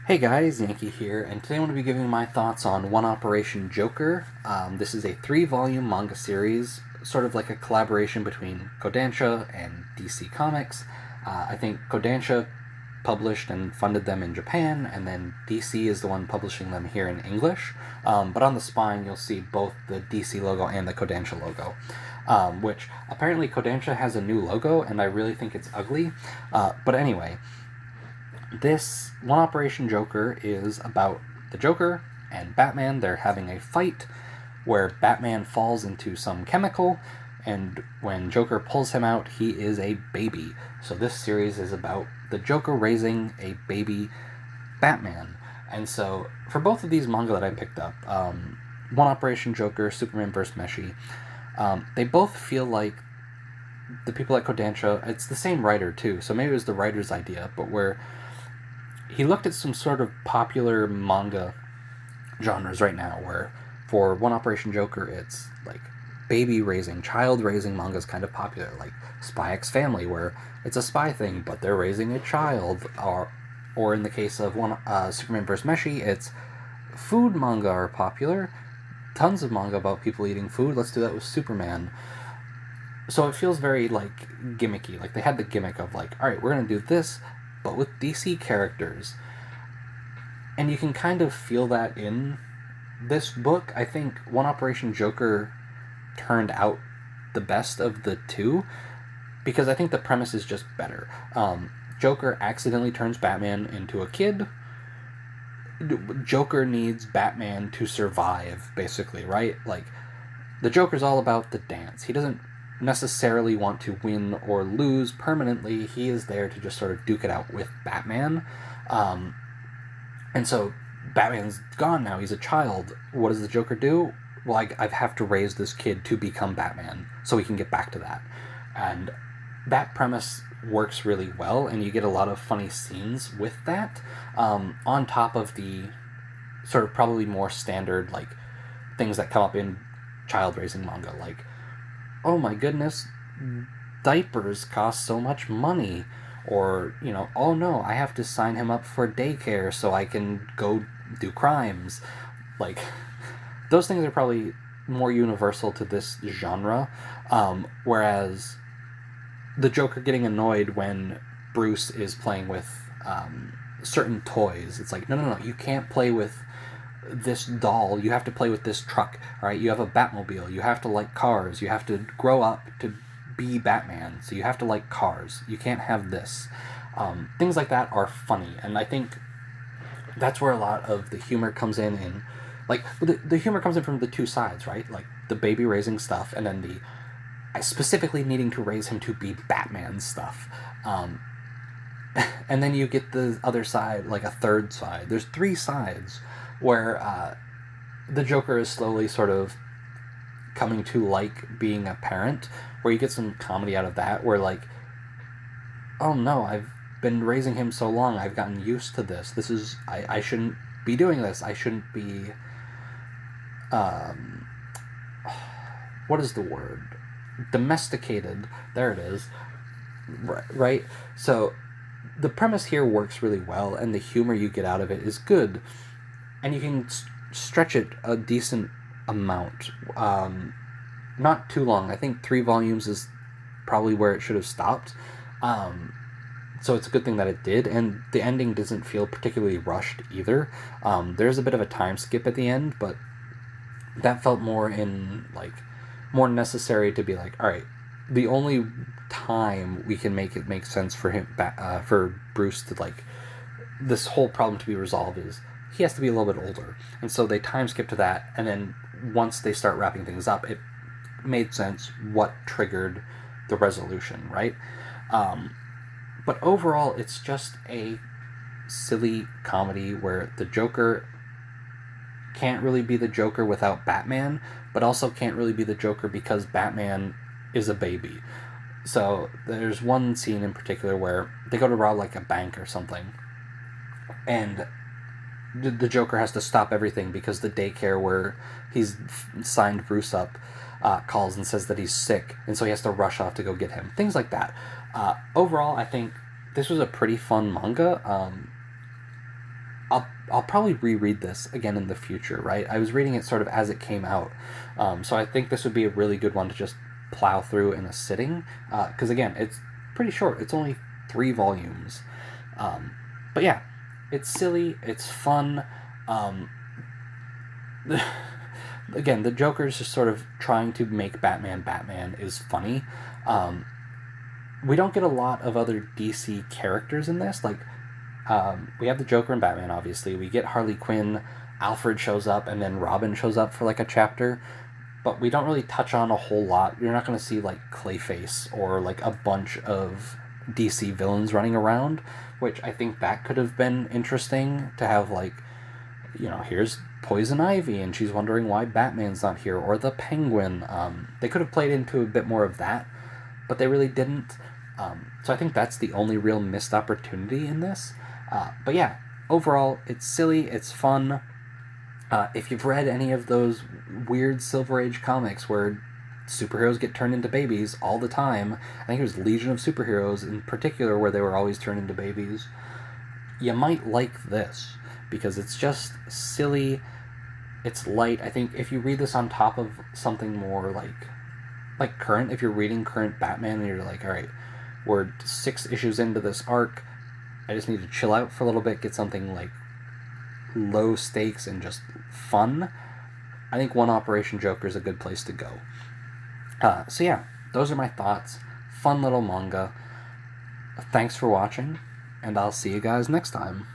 Hey guys, Yankee here, and today I'm going to be giving my thoughts on One Operation Joker. This is a 3-volume manga series, sort of like a collaboration between Kodansha and DC Comics. I think Kodansha published and funded them in Japan, and then DC is the one publishing them here in English. But on the spine, you'll see both the DC logo and the Kodansha logo. Which apparently Kodansha has a new logo, and I really think it's ugly. But anyway, this One Operation Joker is about the Joker and Batman. They're having a fight where Batman falls into some chemical, and when Joker pulls him out, he is a baby. So this series is about the Joker raising a baby Batman. And so for both of these manga that I picked up, One Operation Joker, Superman vs. Meshi, they both feel like the people at Kodansha, it's the same writer too, so maybe it was the writer's idea, but where he looked at some sort of popular manga genres right now, where for One Operation Joker, it's like baby raising, child raising manga is kind of popular, like Spy X Family, where it's a spy thing, but they're raising a child, or in the case of Superman vs. Meshi, it's food manga are popular, tons of manga about people eating food, let's do that with Superman. So it feels very, like, gimmicky. Like, they had the gimmick of, like, alright, we're going to do this, but with DC characters. And you can kind of feel that in this book. I think One Operation Joker turned out the best of the two, because I think the premise is just better. Joker accidentally turns Batman into a kid. Joker needs Batman to survive, basically, right? Like, the Joker's all about the dance. He doesn't necessarily want to win or lose permanently. He is there to just sort of duke it out with Batman. And so Batman's gone now. He's a child. What does the Joker do? Well, I have to raise this kid to become Batman so we can get back to that. And that premise works really well, and you get a lot of funny scenes with that, on top of the sort of probably more standard, like, things that come up in child raising manga, like, oh my goodness, diapers cost so much money, or, oh no, I have to sign him up for daycare so I can go do crimes. Like, those things are probably more universal to this genre, whereas the Joker getting annoyed when Bruce is playing with certain toys. It's like, no, you can't play with this doll, you have to play with this truck, alright? You have a Batmobile, you have to like cars, you have to grow up to be Batman, so you have to like cars, you can't have this. Things like that are funny, and I think that's where a lot of the humor comes in like, the humor comes in from the two sides, right? Like, the baby raising stuff, and then the specifically needing to raise him to be Batman stuff. And then you get the other side, like a third side. There's 3 sides where the Joker is slowly sort of coming to like being a parent, where you get some comedy out of that, where, like, oh no, I've been raising him so long, I've gotten used to this. This is, I shouldn't be doing this. I shouldn't be, what is the word? Domesticated. There it is. Right? So, the premise here works really well, and the humor you get out of it is good, and you can stretch it a decent amount. Not too long. I think 3 volumes is probably where it should have stopped. So it's a good thing that it did, and the ending doesn't feel particularly rushed either. There's a bit of a time skip at the end, but that felt more necessary to be like, all right, the only time we can make it make sense for him, for Bruce to, like, this whole problem to be resolved is he has to be a little bit older. And so they time skip to that, and then once they start wrapping things up, it made sense what triggered the resolution, right? But overall, it's just a silly comedy where the Joker can't really be the Joker without Batman, but also can't really be the Joker because Batman is a baby. So there's one scene in particular where they go to rob, like, a bank or something, and the Joker has to stop everything because the daycare where he's signed Bruce up calls and says that he's sick, and so he has to rush off to go get him. Things like that. Overall, I think this was a pretty fun manga. I'll probably reread this again in the future, right? I was reading it sort of as it came out, so I think this would be a really good one to just plow through in a sitting. Because again, it's pretty short. It's only 3 volumes, but yeah, it's silly. It's fun. Um, Again, the Joker's just sort of trying to make Batman is funny. Um, we don't get a lot of other DC characters in this. Like, we have the Joker and Batman, obviously. We get Harley Quinn, Alfred shows up, and then Robin shows up for like a chapter. But we don't really touch on a whole lot. You're not going to see like Clayface or like a bunch of DC villains running around, which I think that could have been interesting to have, like, here's Poison Ivy and she's wondering why Batman's not here, or the Penguin. They could have played into a bit more of that, but they really didn't. So I think that's the only real missed opportunity in this. But yeah, overall, it's silly, it's fun. If you've read any of those weird Silver Age comics where superheroes get turned into babies all the time, I think it was Legion of Superheroes in particular where they were always turned into babies, you might like this because it's just silly, it's light. I think if you read this on top of something more like current, if you're reading current Batman and you're like, all right, we're 6 issues into this arc, I just need to chill out for a little bit, get something like low stakes and just fun, I think One Operation Joker is a good place to go. So yeah, those are my thoughts. Fun little manga. Thanks for watching, and I'll see you guys next time.